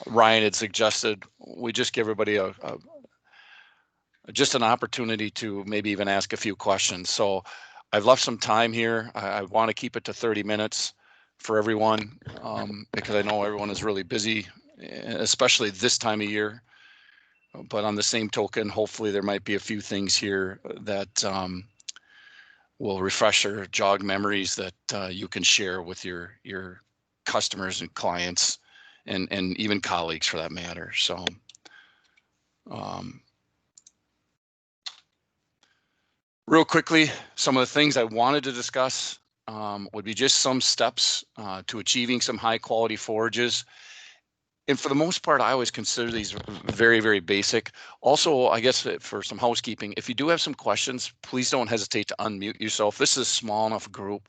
Ryan had suggested we just give everybody just an opportunity to maybe even ask a few questions. So I've left some time here. I want to keep it to 30 minutes for everyone because I know everyone is really busy, especially this time of year. But on the same token, hopefully there might be a few things here that will refresh or jog memories that you can share with your customers and clients and even colleagues for that matter. So real quickly, some of the things I wanted to discuss would be just some steps to achieving some high quality forages. And for the most part, I always consider these very, very basic. Also, I guess for some housekeeping, if you do have some questions, please don't hesitate to unmute yourself. This is a small enough group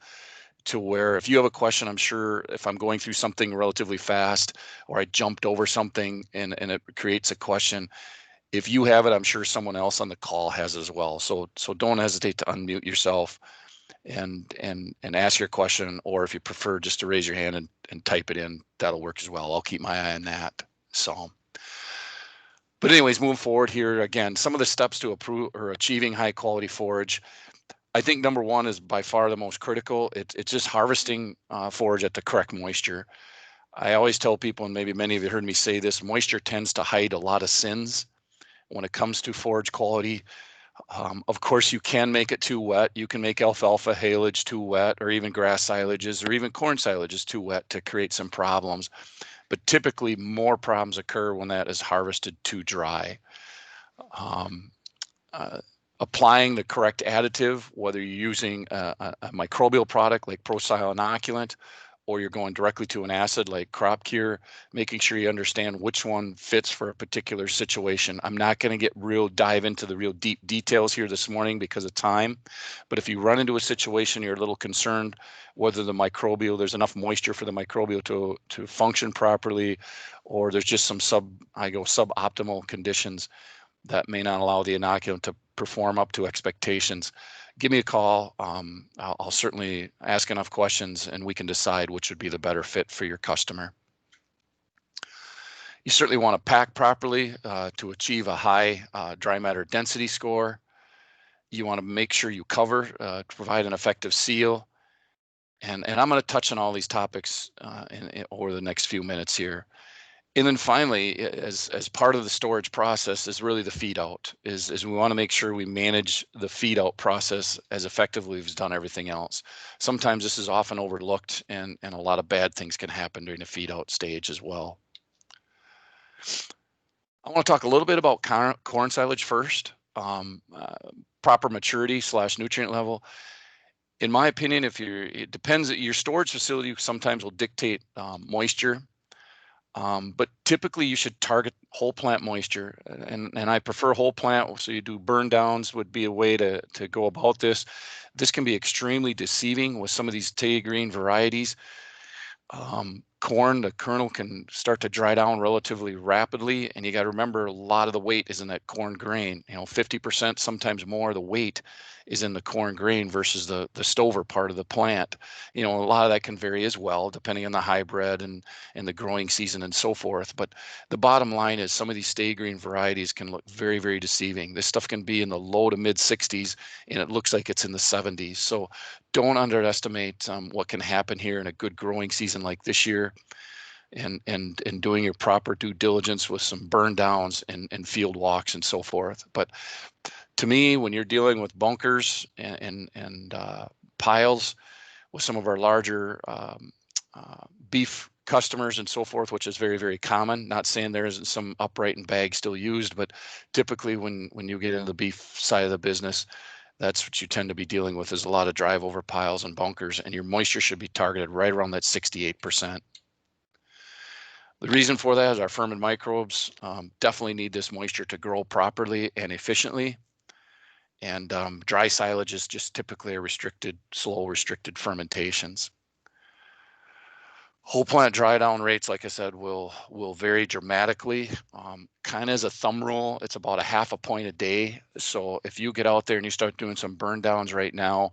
to where if you have a question, I'm sure if I'm going through something relatively fast or I jumped over something and it creates a question, if you have it, I'm sure someone else on the call has as well. So don't hesitate to unmute yourself and ask your question, or if you prefer just to raise your hand and type it in, that'll work as well. I'll keep my eye on that. So, but anyways, moving forward here, again, some of the steps to approve or achieving high quality forage. I think number one is by far the most critical. It's just harvesting forage at the correct moisture. I always tell people, and maybe many of you heard me say this, moisture tends to hide a lot of sins when it comes to forage quality. Of course, you can make it too wet. You can make alfalfa haylage too wet, or even grass silages, or even corn silages too wet to create some problems. But typically, more problems occur when that is harvested too dry. Applying the correct additive, whether you're using a microbial product like ProSile inoculant, or you're going directly to an acid like crop cure, making sure you understand which one fits for a particular situation. I'm not going to dive into the real deep details here this morning because of time, but if you run into a situation you're a little concerned whether the microbial, there's enough moisture for the microbial to function properly, or there's just some suboptimal conditions that may not allow the inoculant to perform up to expectations, give me a call. I'll certainly ask enough questions and we can decide which would be the better fit for your customer. You certainly want to pack properly to achieve a high dry matter density score. You want to make sure you cover to provide an effective seal. And I'm going to touch on all these topics over the next few minutes here. And then finally, as part of the storage process is really the feed out, is we want to make sure we manage the feed out process as effectively as we've done everything else. Sometimes this is often overlooked and a lot of bad things can happen during the feed out stage as well. I want to talk a little bit about corn silage first. Proper maturity / nutrient level. In my opinion, it depends, your storage facility sometimes will dictate moisture. But typically you should target whole plant moisture, and I prefer whole plant. So you do burn downs would be a way to go about this. This can be extremely deceiving with some of these tea green varieties. Corn, the kernel can start to dry down relatively rapidly, and you got to remember a lot of the weight is in that corn grain. 50%, sometimes more, of the weight is in the corn grain versus the stover part of the plant. A lot of that can vary as well, depending on the hybrid and the growing season and so forth. But the bottom line is some of these stay green varieties can look very, very deceiving. This stuff can be in the low to mid 60s, and it looks like it's in the 70s. So don't underestimate what can happen here in a good growing season like this year, and doing your proper due diligence with some burn downs and field walks and so forth. But to me, when you're dealing with bunkers and piles with some of our larger beef customers and so forth, which is very, very common, not saying there isn't some upright and bag still used, but typically when you get into the beef side of the business, that's what you tend to be dealing with, is a lot of drive over piles and bunkers, and your moisture should be targeted right around that 68%. The reason for that is our ferment microbes definitely need this moisture to grow properly and efficiently. And dry silage is just typically a slow restricted fermentations. Whole plant dry down rates, like I said, will vary dramatically. Kind of as a thumb rule, it's about a half a point a day. So if you get out there and you start doing some burn downs right now,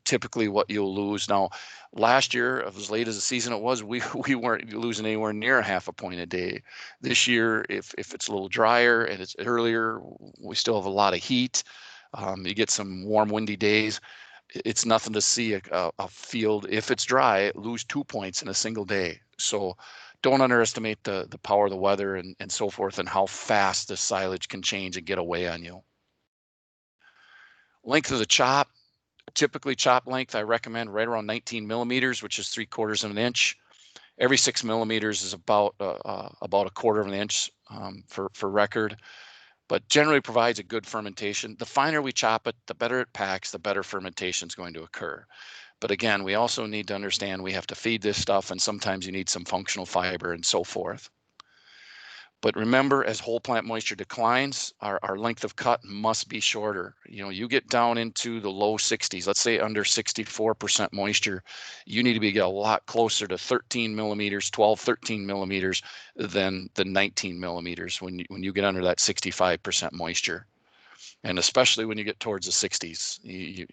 Typically what you'll lose. Now, last year, as late as the season it was, we weren't losing anywhere near half a point a day. This year, if it's a little drier and it's earlier, we still have a lot of heat. You get some warm, windy days. It's nothing to see a field, if it's dry, lose 2 points in a single day. So don't underestimate the power of the weather and so forth, and how fast the silage can change and get away on you. Length of the chop. Typically chop length, I recommend right around 19 millimeters, which is 3/4 of an inch. Every 6 millimeters is about a 1/4 of an inch for record, but generally provides a good fermentation. The finer we chop it, the better it packs, the better fermentation is going to occur. But again, we also need to understand we have to feed this stuff, and sometimes you need some functional fiber and so forth. But remember, as whole plant moisture declines, our length of cut must be shorter. You know, you get down into the low 60s, let's say under 64% moisture, you need to get a lot closer to 13 millimeters, 12, 13 millimeters than the 19 millimeters when you get under that 65% moisture. And especially when you get towards the 60s, you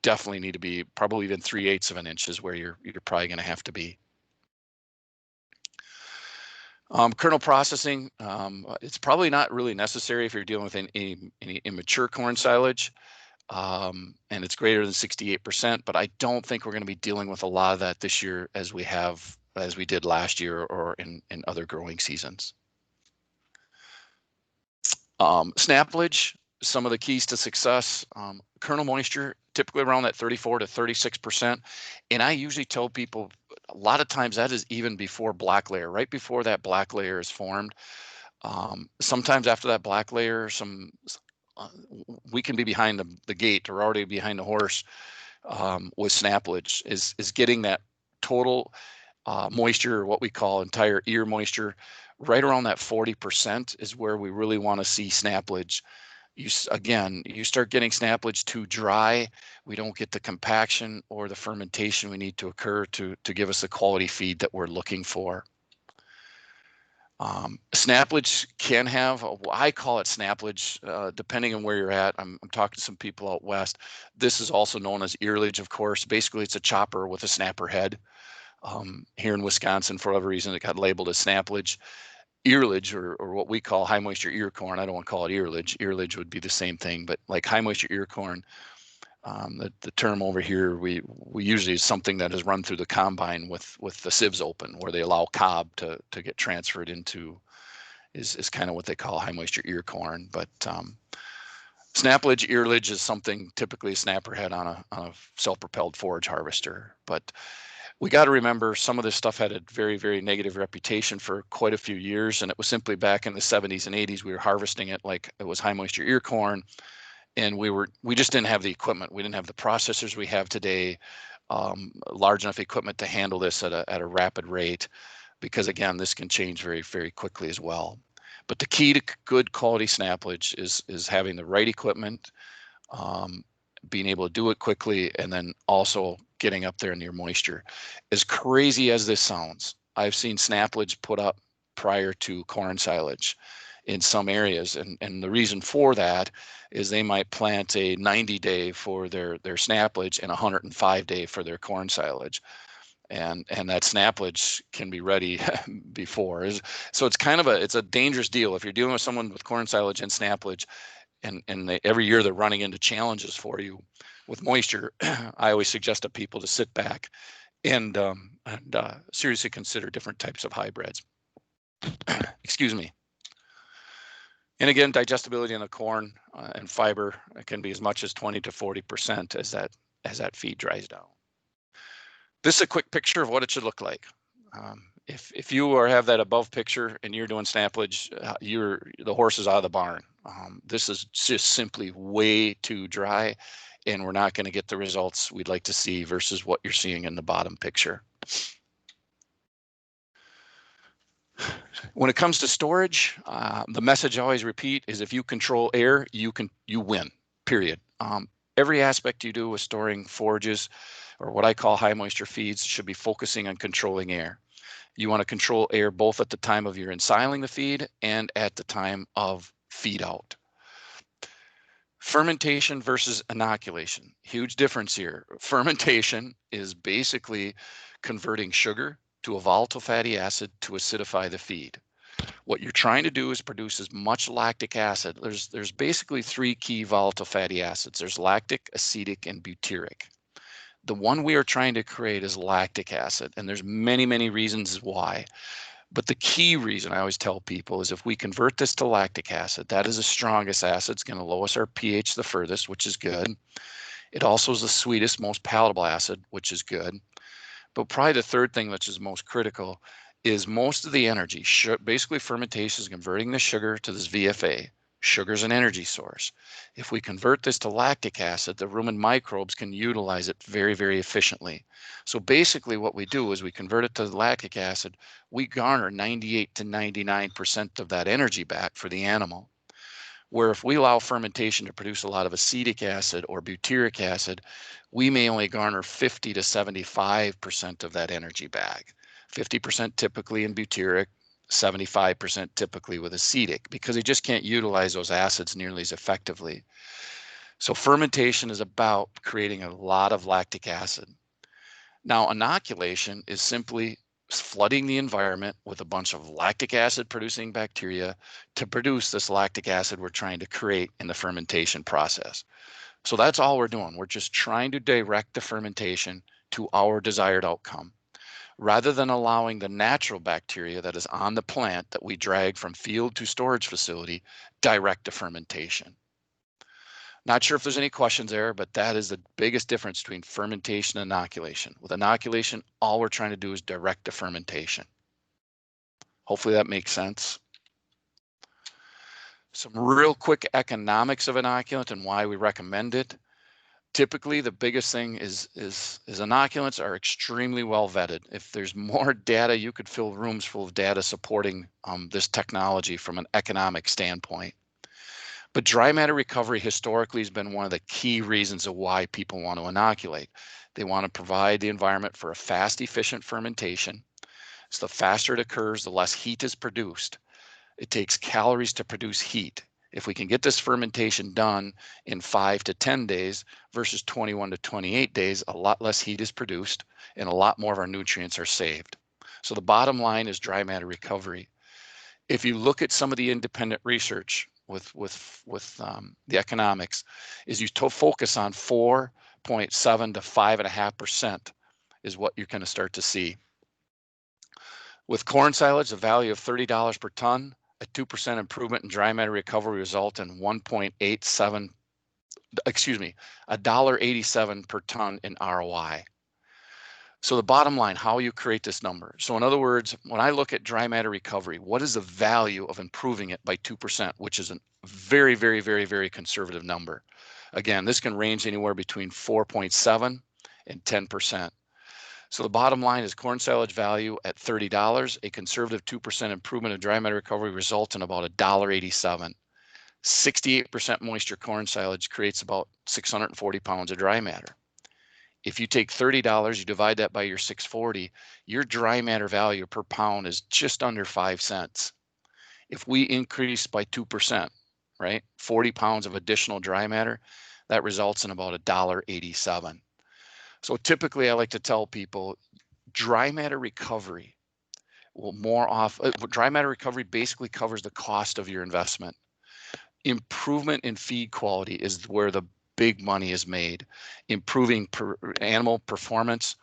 definitely need to be probably even 3/8 of an inch is where you're probably going to have to be. Kernel processing, it's probably not really necessary if you're dealing with any immature corn silage, and it's greater than 68%, but I don't think we're going to be dealing with a lot of that this year as we did last year or in other growing seasons. Snaplage, some of the keys to success, kernel moisture, typically around that 34 to 36%. And I usually tell people a lot of times that is even before black layer, right before that black layer is formed. Sometimes after that black layer, we can be behind the gate or already behind the horse with snaplage, is getting that total moisture, or what we call entire ear moisture, right around that 40% is where we really want to see snaplage. You start getting snaplage too dry, we don't get the compaction or the fermentation we need to occur to give us the quality feed that we're looking for. Snaplage can have, I call it snaplage, depending on where you're at. I'm talking to some people out west. This is also known as earlage, of course. Basically, it's a chopper with a snapper head. Here in Wisconsin, for whatever reason, it got labeled as snaplage. Earlage, or what we call high moisture ear corn. I don't want to call it earlage. Earlage would be the same thing, but like high moisture ear corn, the term over here, we usually is something that is run through the combine with the sieves open, where they allow cob to get transferred into, is kind of what they call high moisture ear corn. But snaplage, earlage is something typically a snapper head on a self-propelled forage harvester. But we got to remember some of this stuff had a very, very negative reputation for quite a few years, and it was simply back in the 70s and 80s we were harvesting it like it was high moisture ear corn, and we just didn't have the equipment. We didn't have the processors we have today, large enough equipment to handle this at a rapid rate, because again, this can change very, very quickly as well. But the key to good quality snaplage is having the right equipment, being able to do it quickly, and then also getting up there in your moisture. As crazy as this sounds, I've seen snaplage put up prior to corn silage in some areas, and the reason for that is they might plant a 90-day for their snaplage and 105-day for their corn silage, and that snaplage can be ready before. So it's kind of it's a dangerous deal if you're dealing with someone with corn silage and snaplage, and every year they're running into challenges for you with moisture. I always suggest to people to sit back and seriously consider different types of hybrids. Excuse me. And again, digestibility in the corn and fiber can be as much as 20 to 40% as that feed dries down. This is a quick picture of what it should look like. If you have that above picture and you're doing snaplage, the horse is out of the barn. This is just simply way too dry, and we're not going to get the results we'd like to see versus what you're seeing in the bottom picture. When it comes to storage, the message I always repeat is if you control air, you win, period. Every aspect you do with storing forages, or what I call high moisture feeds, should be focusing on controlling air. You want to control air both at the time of your ensiling the feed and at the time of feed out. Fermentation versus inoculation. Huge difference here. Fermentation is basically converting sugar to a volatile fatty acid to acidify the feed. What you're trying to do is produce as much lactic acid. There's basically three key volatile fatty acids. There's lactic, acetic, and butyric. The one we are trying to create is lactic acid, and there's many reasons why. But the key reason I always tell people is if we convert this to lactic acid, that is the strongest acid. It's going to lowest our pH the furthest, which is good. It also is the sweetest, most palatable acid, which is good. But probably the third thing, which is most critical, is most of the energy. Basically, fermentation is converting the sugar to this VFA. Sugar is an energy source. If we convert this to lactic acid, the rumen microbes can utilize it very efficiently. So basically what we do is we convert it to lactic acid, we garner 98 to 99% of that energy back for the animal. Where if we allow fermentation to produce a lot of acetic acid or butyric acid, we may only garner 50 to 75% of that energy back. 50% typically in butyric, 75% typically with acetic, because they just can't utilize those acids nearly as effectively. So fermentation is about creating a lot of lactic acid. Now, inoculation is simply flooding the environment with a bunch of lactic acid producing bacteria to produce this lactic acid we're trying to create in the fermentation process. So that's all we're doing. We're just trying to direct the fermentation to our desired outcome, rather than allowing the natural bacteria that is on the plant that we drag from field to storage facility direct to fermentation. Not sure if there's any questions there, but that is the biggest difference between fermentation and inoculation. With inoculation, all we're trying to do is direct the fermentation. Hopefully that makes sense. Some real quick economics of inoculant and why we recommend it. Typically, the biggest thing is inoculants are extremely well vetted. If there's more data, you could fill rooms full of data supporting this technology from an economic standpoint. But dry matter recovery historically has been one of the key reasons of why people want to inoculate. They want to provide the environment for a fast, efficient fermentation. So the faster it occurs, the less heat is produced. It takes calories to produce heat. If we can get this fermentation done in 5 to 10 days versus 21 to 28 days, a lot less heat is produced and a lot more of our nutrients are saved. So the bottom line is dry matter recovery. If you look at some of the independent research with the economics, is you focus on 4.7 to 5.5% is what you're going to start to see. With corn silage, a value of $30 per ton, a 2% improvement in dry matter recovery result in $1.87 per ton in ROI. So the bottom line, how you create this number. So in other words, when I look at dry matter recovery, what is the value of improving it by 2%, which is a very conservative number. Again, this can range anywhere between 4.7 and 10%. So the bottom line is corn silage value at $30, a conservative 2% improvement of dry matter recovery results in about $1.87. 68% moisture corn silage creates about 640 pounds of dry matter. If you take $30, you divide that by your 640, your dry matter value per pound is just under 5 cents. If we increase by 2%, right, 40 pounds of additional dry matter, that results in about $1.87. So typically I like to tell people dry matter recovery dry matter recovery basically covers the cost of your investment. Improvement in feed quality is where the big money is made. Improving animal performance,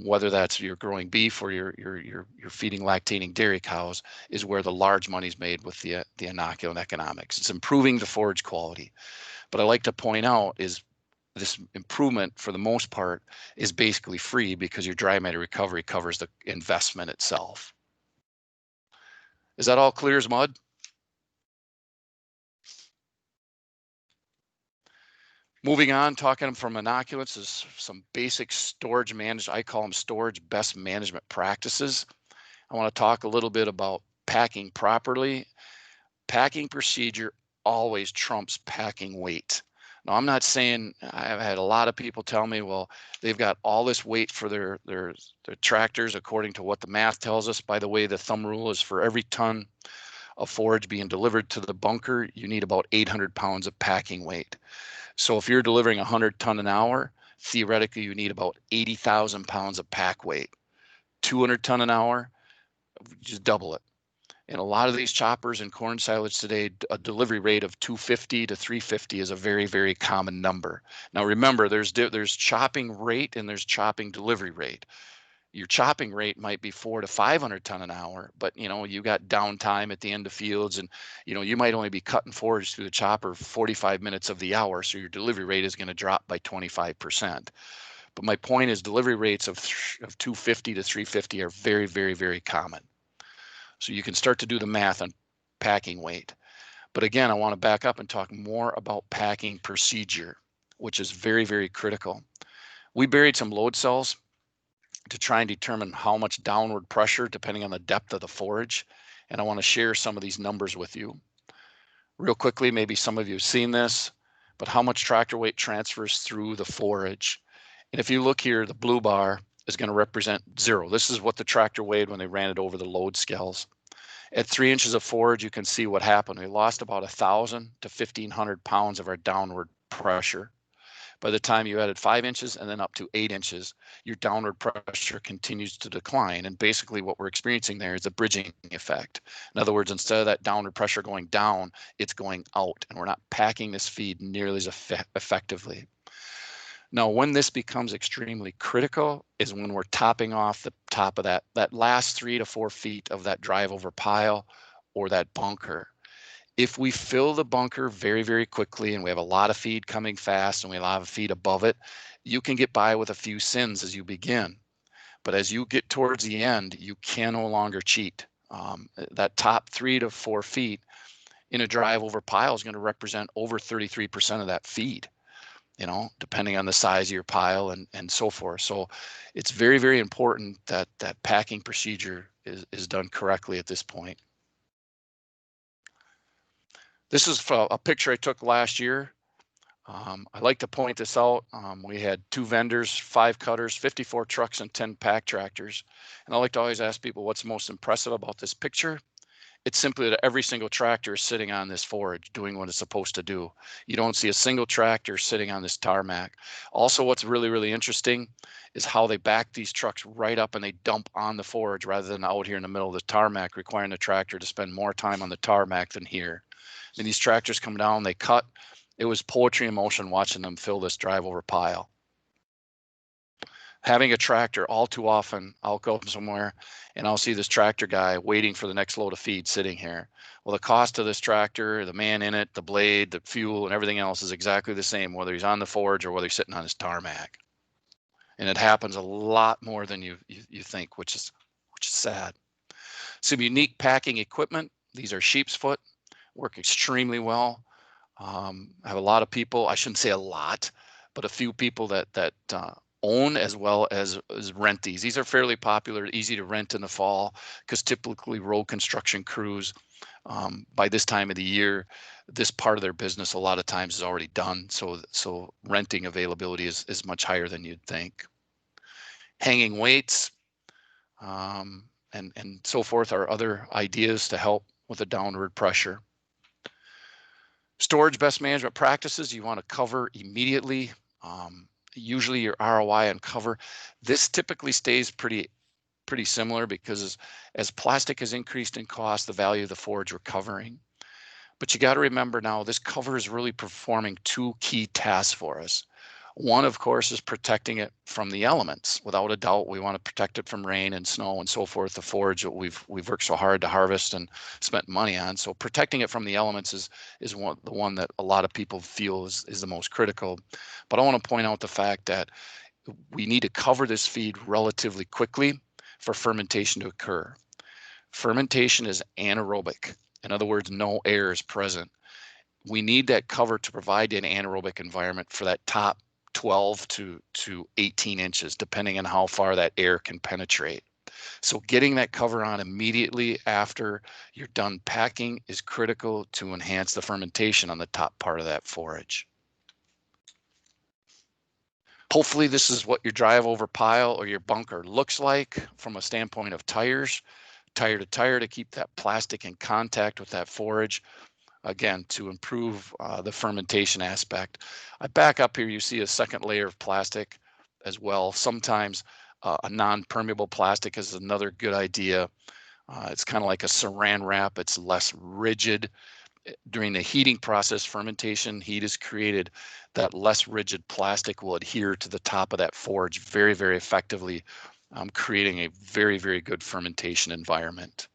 whether that's you're growing beef or you're feeding lactating dairy cows, is where the large money is made with the inoculant economics. It's improving the forage quality. But I like to point out is this improvement, for the most part, is basically free because your dry matter recovery covers the investment itself. Is that all clear as mud? Moving on, talking from inoculants is some basic storage management. I call them storage best management practices. I want to talk a little bit about packing properly. Packing procedure always trumps packing weight. Now, I'm not saying, I've had a lot of people tell me, well, they've got all this weight for their tractors according to what the math tells us. By the way, the thumb rule is for every ton of forage being delivered to the bunker, you need about 800 pounds of packing weight. So if you're delivering 100 ton an hour, theoretically you need about 80,000 pounds of pack weight. 200 ton an hour, just double it. And a lot of these choppers and corn silage today, a delivery rate of 250 to 350 is a very, very common number. Now remember, there's chopping rate and there's chopping delivery rate. Your chopping rate might be 400 to 500 ton an hour, but you got downtime at the end of fields, and you might only be cutting forage through the chopper 45 minutes of the hour, so your delivery rate is going to drop by 25%. But my point is, delivery rates of 250 to 350 are very, very, very common. So you can start to do the math on packing weight. But again, I want to back up and talk more about packing procedure, which is very, very critical. We buried some load cells to try and determine how much downward pressure depending on the depth of the forage. And I want to share some of these numbers with you. Real quickly, maybe some of you have seen this, but how much tractor weight transfers through the forage. And if you look here, the blue bar is going to represent 0. This is what the tractor weighed when they ran it over the load scales. At 3 inches of forage, you can see what happened. We lost about 1,000 to 1,500 pounds of our downward pressure. By the time you added 5 inches and then up to 8 inches, your downward pressure continues to decline. And basically what we're experiencing there is a bridging effect. In other words, instead of that downward pressure going down, it's going out, and we're not packing this feed nearly as effectively. Now, when this becomes extremely critical is when we're topping off the top of that last 3 to 4 feet of that drive over pile or that bunker. If we fill the bunker very, very quickly and we have a lot of feed coming fast and we have a lot of feed above it, you can get by with a few sins as you begin. But as you get towards the end, you can no longer cheat. That top 3 to 4 feet in a drive over pile is going to represent over 33% of that feed, depending on the size of your pile and so forth. So it's very, very important that that packing procedure is done correctly at this point. This is a picture I took last year. I like to point this out. We had 2 vendors, 5 cutters, 54 trucks, and 10 pack tractors. And I like to always ask people, what's most impressive about this picture? It's simply that every single tractor is sitting on this forage doing what it's supposed to do. You don't see a single tractor sitting on this tarmac. Also, what's really, really interesting is how they back these trucks right up and they dump on the forage rather than out here in the middle of the tarmac, requiring the tractor to spend more time on the tarmac than here. And these tractors come down, they cut. It was poetry in motion watching them fill this drive over pile. Having a tractor, all too often, I'll go somewhere and I'll see this tractor guy waiting for the next load of feed sitting here. Well, the cost of this tractor, the man in it, the blade, the fuel, and everything else is exactly the same, whether he's on the forage or whether he's sitting on his tarmac. And it happens a lot more than you think, which is sad. Some unique packing equipment. These are sheep's foot. Work extremely well. I have a lot of people, I shouldn't say a lot, but a few people that own as well as rent these. These are fairly popular, easy to rent in the fall, because typically road construction crews, by this time of the year, this part of their business a lot of times is already done. So renting availability is much higher than you'd think. Hanging weights and so forth are other ideas to help with the downward pressure. Storage best management practices you want to cover immediately. Usually your ROI on cover. This typically stays pretty similar because as plastic has increased in cost, the value of the forage we're covering. But you got to remember now, this cover is really performing 2 key tasks for us. One, of course, is protecting it from the elements. Without a doubt, we want to protect it from rain and snow and so forth, the forage that we've worked so hard to harvest and spent money on. So protecting it from the elements is the one that a lot of people feel is the most critical. But I want to point out the fact that we need to cover this feed relatively quickly for fermentation to occur. Fermentation is anaerobic. In other words, no air is present. We need that cover to provide an anaerobic environment for that top 12 to 18 inches, depending on how far that air can penetrate. So getting that cover on immediately after you're done packing is critical to enhance the fermentation on the top part of that forage. Hopefully this is what your drive over pile or your bunker looks like from a standpoint of tires. tire to tire to keep that plastic in contact with that forage, again, to improve the fermentation aspect. I back up here, you see a second layer of plastic as well. Sometimes a non-permeable plastic is another good idea. It's kind of like a saran wrap. It's less rigid. During the heating process, fermentation, heat is created. That less rigid plastic will adhere to the top of that forage very, very effectively, creating a very, very good fermentation environment.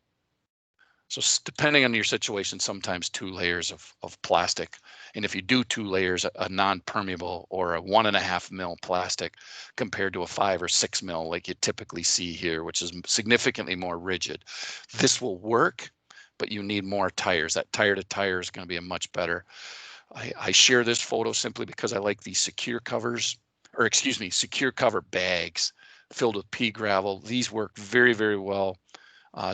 So depending on your situation, sometimes 2 layers of plastic. And if you do 2 layers, a non-permeable or a 1.5 mil plastic compared to a 5 or 6 mil like you typically see here, which is significantly more rigid. This will work, but you need more tires. That tire to tire is going to be a much better. I share this photo simply because I like these secure covers, or excuse me, secure cover bags filled with pea gravel. These work very, very well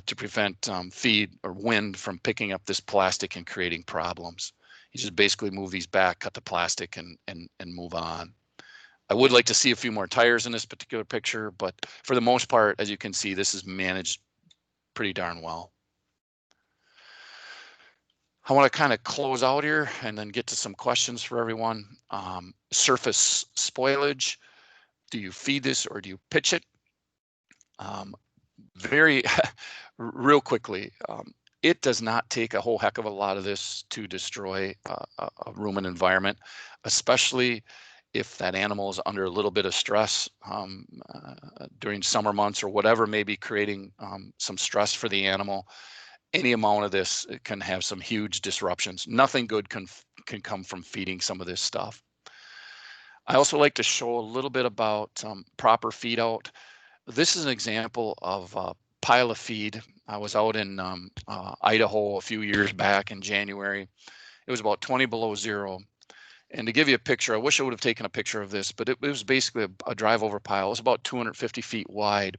to prevent feed or wind from picking up this plastic and creating problems. You just basically move these back, cut the plastic, and move on. I would like to see a few more tires in this particular picture, but for the most part, as you can see, this is managed pretty darn well. I want to kind of close out here and then get to some questions for everyone. Surface spoilage. Do you feed this or do you pitch it? Very real quickly, it does not take a whole heck of a lot of this to destroy a rumen environment, especially if that animal is under a little bit of stress during summer months or whatever may be creating some stress for the animal. Any amount of this can have some huge disruptions. Nothing good can come from feeding some of this stuff. I also like to show a little bit about proper feed out. This is an example of a pile of feed. I was out in Idaho a few years back in January. It was about 20 below zero. And to give you a picture, I wish I would have taken a picture of this, but it was basically a drive over pile. It was about 250 feet wide.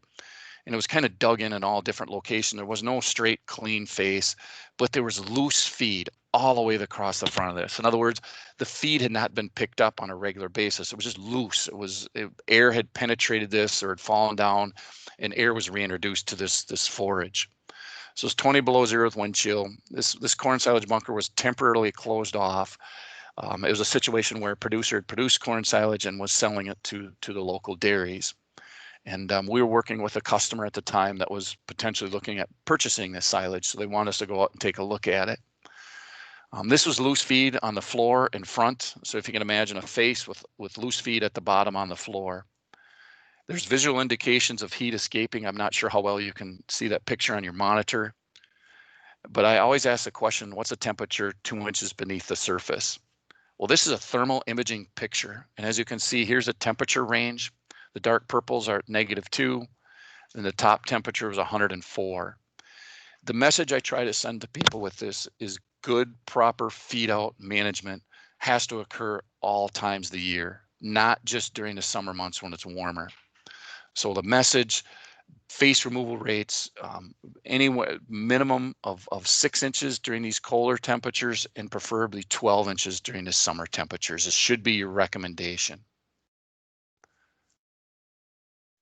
And it was kind of dug in all different locations. There was no straight, clean face, but there was loose feed all the way across the front of this. In other words, the feed had not been picked up on a regular basis. It was just loose. Air had penetrated this or had fallen down, and air was reintroduced to this forage. So it's 20 below zero with wind chill. This corn silage bunker was temporarily closed off. It was a situation where a producer had produced corn silage and was selling it to the local dairies. And we were working with a customer at the time that was potentially looking at purchasing this silage. So they want us to go out and take a look at it. This was loose feed on the floor in front. So if you can imagine a face with loose feed at the bottom on the floor. There's visual indications of heat escaping. I'm not sure how well you can see that picture on your monitor. But I always ask the question, what's the temperature 2 inches beneath the surface? Well, this is a thermal imaging picture. And as you can see, here's a temperature range. The dark purples are -2, and the top temperature is 104. The message I try to send to people with this is good, proper feed out management has to occur all times of the year, not just during the summer months when it's warmer. So the message, face removal rates, anywhere minimum of 6 inches during these colder temperatures and preferably 12 inches during the summer temperatures. This should be your recommendation.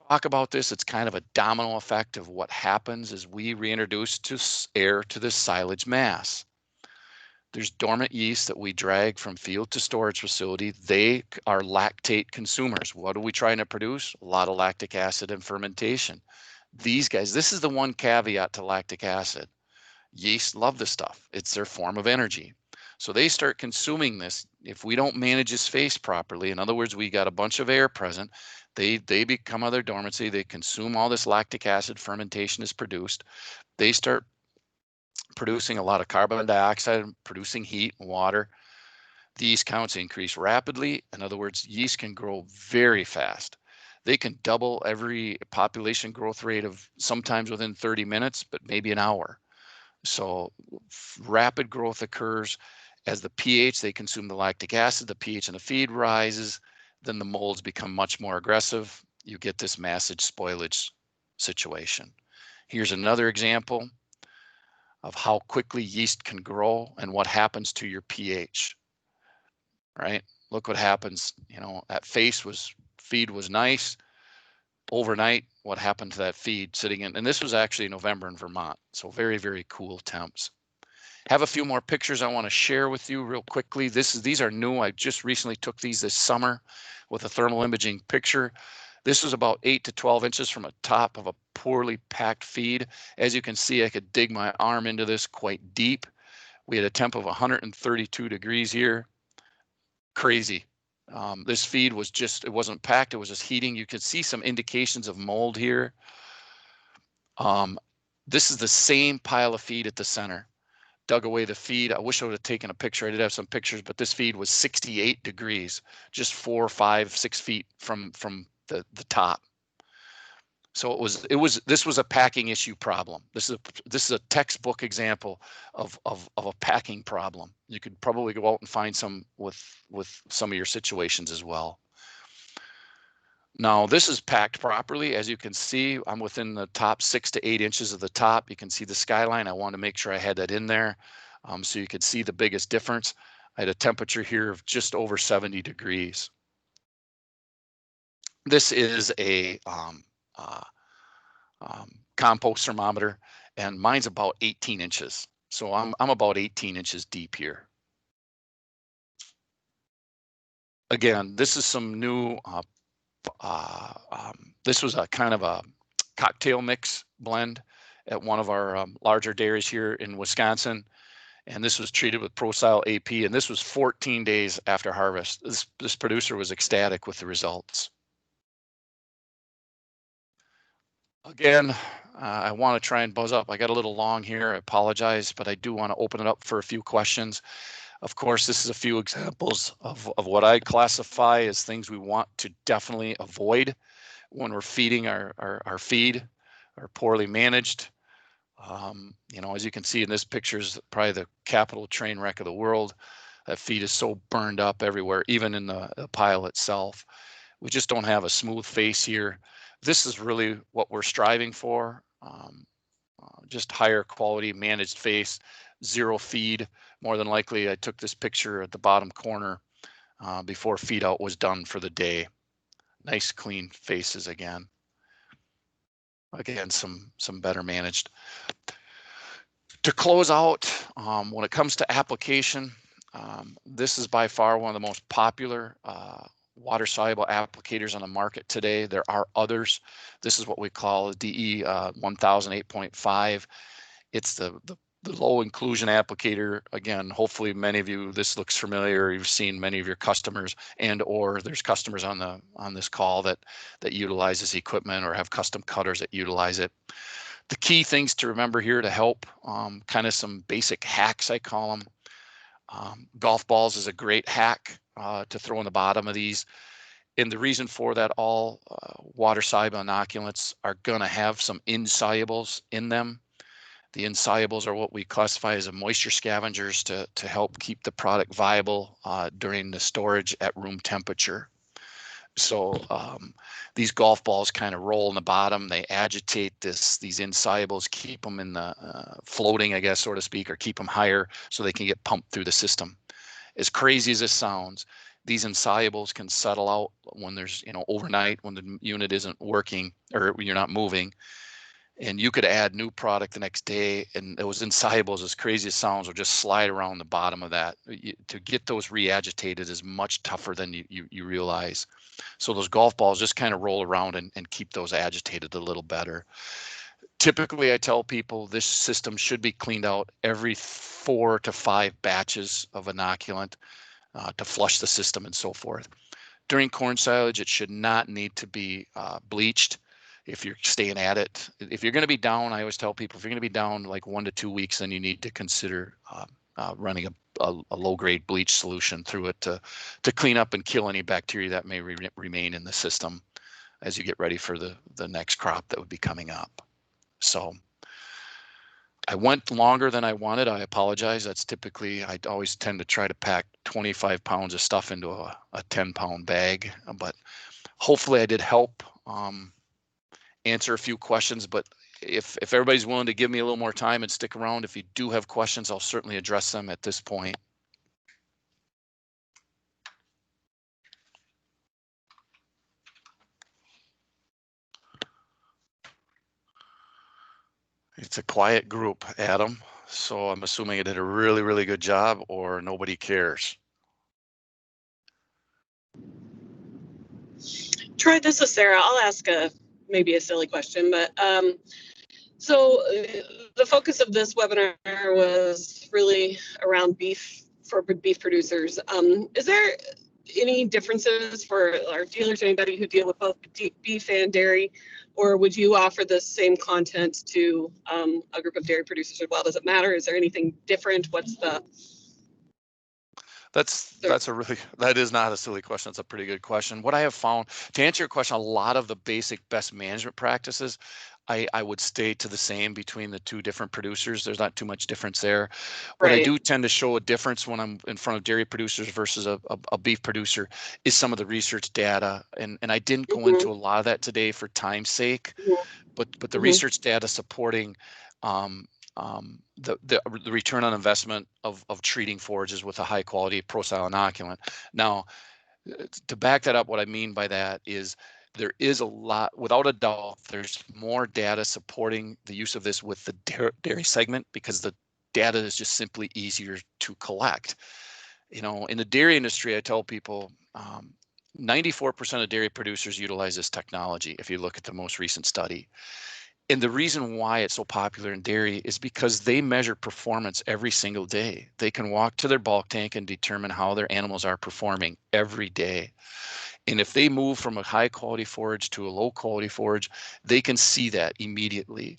Talk about this, it's kind of a domino effect of what happens as we reintroduce air to the silage mass. There's dormant yeast that we drag from field to storage facility. They are lactate consumers. What are we trying to produce? A lot of lactic acid and fermentation. These guys, this is the one caveat to lactic acid. Yeast love this stuff. It's their form of energy. So they start consuming this. If we don't manage this face properly, in other words, we got a bunch of air present, they become out of their dormancy, they consume all this lactic acid, fermentation is produced. They start producing a lot of carbon dioxide, producing heat and water. The yeast counts increase rapidly. In other words, yeast can grow very fast. They can double every population growth rate of sometimes within 30 minutes, but maybe an hour. So rapid growth occurs. As the pH, they consume the lactic acid, the pH in the feed rises, then the molds become much more aggressive. You get this massive spoilage situation. Here's another example of how quickly yeast can grow and what happens to your pH, right? Look what happens, that feed was nice. overnight, what happened to that feed sitting in, and this was actually November in Vermont. So very, very cool temps. Have a few more pictures I want to share with you real quickly. These are new. I just recently took these this summer with a thermal imaging picture. This was about 8 to 12 inches from the top of a poorly packed feed. As you can see, I could dig my arm into this quite deep. We had a temp of 132 degrees here. Crazy. This feed was just, it wasn't packed, it was just heating. You could see some indications of mold here. This is the same pile of feed at the center. Dug away the feed. I wish I would have taken a picture. I did have some pictures, but this feed was 68 degrees, just 4, 5, 6 feet from the top. So this was a packing issue problem. This is a textbook example of a packing problem. You could probably go out and find some with some of your situations as well. Now this is packed properly. As you can see, I'm within the top 6 to 8 inches of the top. You can see the skyline. I wanted to make sure I had that in there so you could see the biggest difference. I had a temperature here of just over 70 degrees. This is a compost thermometer, and mine's about 18 inches. So I'm about 18 inches deep here. Again, this is some new, this was a kind of a cocktail mix blend at one of our larger dairies here in Wisconsin. And this was treated with Procyle AP, and this was 14 days after harvest. This producer was ecstatic with the results. Again, I want to try and buzz up. I got a little long here. I apologize, but I do want to open it up for a few questions. Of course, this is a few examples of what I classify as things we want to definitely avoid when we're feeding our feed, or poorly managed. You know, as you can see in this picture, is probably the capital train wreck of the world. That feed is so burned up everywhere, even in the pile itself. We just don't have a smooth face here. This is really what we're striving for. Just higher quality managed face, zero feed. More than likely, I took this picture at the bottom corner before feed out was done for the day. Nice clean faces again. Again, some better managed. To close out, when it comes to application, this is by far one of the most popular water soluble applicators on the market today. There are others. This is what we call DE 1008.5. It's the low inclusion applicator. Again, hopefully many of you, this looks familiar. You've seen many of your customers, and or there's customers on this call that utilize this equipment, or have custom cutters that utilize it. The key things to remember here to help, kind of some basic hacks, I call them. Golf balls is a great hack to throw in the bottom of these. And the reason for that, all water soluble inoculants are going to have some insolubles in them. The insolubles are what we classify as a moisture scavengers to help keep the product viable during the storage at room temperature. So these golf balls kind of roll in the bottom. They agitate these insolubles, keep them in the floating, I guess, so to speak, or keep them higher so they can get pumped through the system. As crazy as this sounds, these insolubles can settle out when there's, you know, overnight when the unit isn't working or you're not moving. And you could add new product the next day, and those insolubles, as crazy as it sounds, will just slide around the bottom of that. To get those re-agitated is much tougher than you realize. So those golf balls just kind of roll around and keep those agitated a little better. Typically, I tell people this system should be cleaned out every 4 to 5 batches of inoculant to flush the system and so forth. During corn silage, it should not need to be bleached if you're staying at it. If you're going to be down, I always tell people, if you're going to be down like 1 to 2 weeks, then you need to consider running a low-grade bleach solution through it to clean up and kill any bacteria that may remain in the system as you get ready for the next crop that would be coming up. So I went longer than I wanted. I apologize. That's typically, I always tend to try to pack 25 pounds of stuff into a 10-pound bag, but hopefully I did help answer a few questions. But if everybody's willing to give me a little more time and stick around, if you do have questions, I'll certainly address them at this point. It's a quiet group, Adam. So I'm assuming it did a really, really good job, or nobody cares. Troy, this is Sarah. I'll ask maybe a silly question, but so the focus of this webinar was really around beef for beef producers. Is there any differences for our dealers, anybody who deal with both beef and dairy, or would you offer the same content to a group of dairy producers as well? Does it matter? Is there anything different? What's the that is not a silly question. It's a pretty good question. What I have found, to answer your question, a lot of the basic best management practices, I would stay to the same between the two different producers. There's not too much difference there. What I do tend to show a difference when I'm in front of dairy producers versus a beef producer is some of the research data. And I didn't go into a lot of that today for time's sake, but the research data supporting the return on investment of treating forages with a high quality procile inoculant. Now, to back that up, what I mean by that is there is a lot, without a doubt, there's more data supporting the use of this with the dairy segment because the data is just simply easier to collect. You know, in the dairy industry, I tell people 94% of dairy producers utilize this technology if you look at the most recent study. And the reason why it's so popular in dairy is because they measure performance every single day. They can walk to their bulk tank and determine how their animals are performing every day. And if they move from a high quality forage to a low quality forage, they can see that immediately.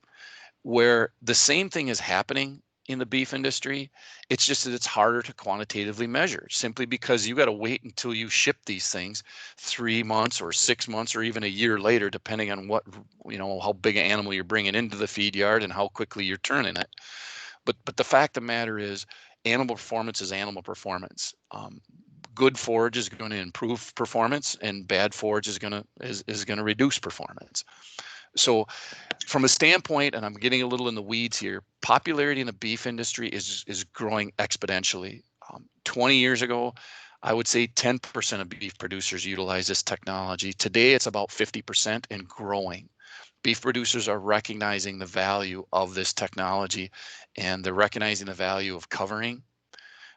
Where the same thing is happening in the beef industry, it's just that it's harder to quantitatively measure simply because you got to wait until you ship these things 3 months or 6 months or even a year later, depending on what, you know, how big an animal you're bringing into the feed yard and how quickly you're turning it. But the fact of the matter is, animal performance is animal performance. Good forage is going to improve performance, and bad forage is going to reduce performance. So from a standpoint, and I'm getting a little in the weeds here, popularity in the beef industry is growing exponentially. 20 years ago, I would say 10% of beef producers utilize this technology. Today, it's about 50% and growing. Beef producers are recognizing the value of this technology, and they're recognizing the value of covering.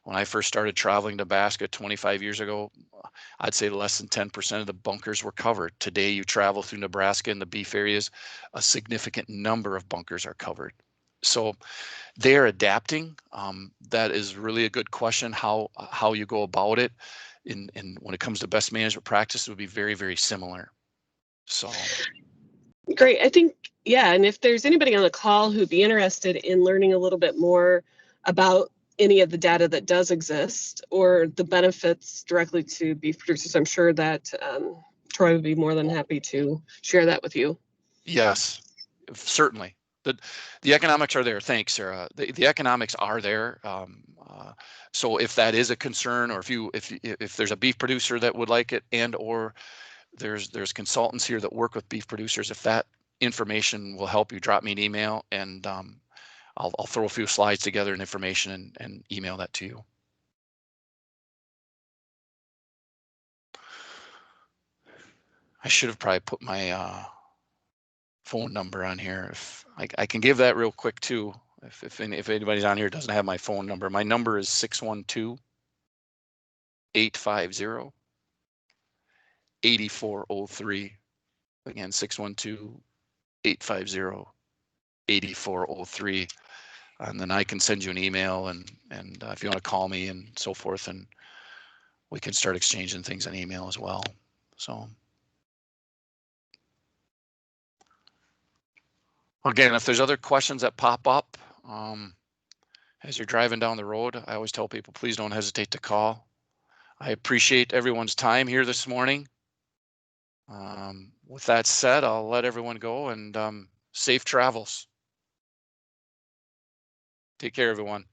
When I first started traveling Nebraska 25 years ago, I'd say less than 10% of the bunkers were covered. Today, you travel through Nebraska in the beef areas, a significant number of bunkers are covered. So they're adapting. That is really a good question, how you go about it. And when it comes to best management practice, it would be very, very similar. So great. I think, yeah, and if there's anybody on the call who'd be interested in learning a little bit more about any of the data that does exist or the benefits directly to beef producers, I'm sure that Troy would be more than happy to share that with you. Yes, certainly. The economics are there. Thanks, Sarah. The economics are there. So if that is a concern, or if there's a beef producer that would like it, and or there's consultants here that work with beef producers, if that information will help you, drop me an email, and I'll throw a few slides together and information and email that to you. I should have probably put my phone number on here. If I can give that real quick too. If anybody's on here doesn't have my phone number, my number is 612-850-8403. Again, 612-850-8403. And then I can send you an email, and if you want to call me and so forth, and we can start exchanging things on email as well. So again, if there's other questions that pop up as you're driving down the road, I always tell people, please don't hesitate to call. I appreciate everyone's time here this morning. With that said, I'll let everyone go, and safe travels. Take care, everyone.